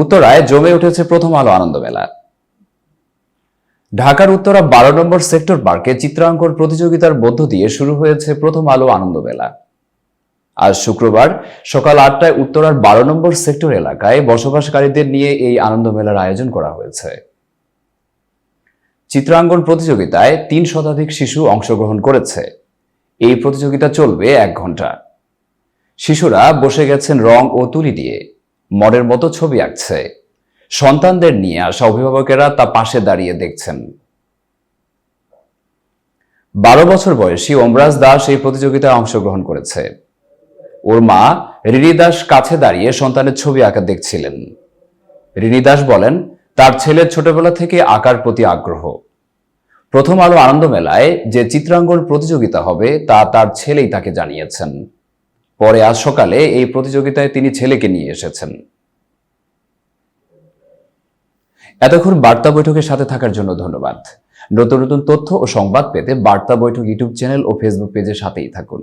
উত্তরায় জমে উঠেছে প্রথম আলো আনন্দ মেলা। ঢাকার উত্তরা ১২ নম্বর সেক্টর পার্কে চিত্রাঙ্কন প্রতিযোগিতার মধ্য দিয়ে শুরু হয়েছে প্রথম আলো আনন্দ মেলা। আজ শুক্রবার সকাল ৮টায় উত্তরার ১২ নম্বর সেক্টর এলাকায় বসবাসকারীদের নিয়ে এই আনন্দ মেলার আয়োজন করা হয়েছে। চিত্রাঙ্কন প্রতিযোগিতায় ৩ শতাধিক শিশু অংশগ্রহণ করেছে। এই প্রতিযোগিতা চলবে ১ ঘন্টা। শিশুরা বসে গেছেন রং ও তুলি দিয়ে, মনের মতো ছবি আঁকছে। সন্তানদের নিয়ে আসা অভিভাবকেরা তা পাশে দাঁড়িয়ে দেখছেন। ১২ বছর বয়সী ওমরাজ দাস এই প্রতিযোগিতায় অংশগ্রহণ করেছে। ওর মা রিনি দাস কাছে দাঁড়িয়ে সন্তানের ছবি আঁকা দেখছিলেন। রিনি দাস বলেন, তার ছেলের ছোটবেলা থেকে আঁকার প্রতি আগ্রহ। প্রথম আলো আনন্দ মেলায় যে চিত্রাঙ্কন প্রতিযোগিতা হবে তা তার ছেলেই তাকে জানিয়েছেন। পরে আজ সকালে এই প্রতিযোগিতায় তিনি ছেলেকে নিয়ে এসেছেন। এতক্ষণ বার্তা বৈঠকের সাথে থাকার জন্য ধন্যবাদ। নতুন নতুন তথ্য ও সংবাদ পেতে বার্তা বৈঠক ইউটিউব চ্যানেল ও ফেসবুক পেজের সাথেই থাকুন।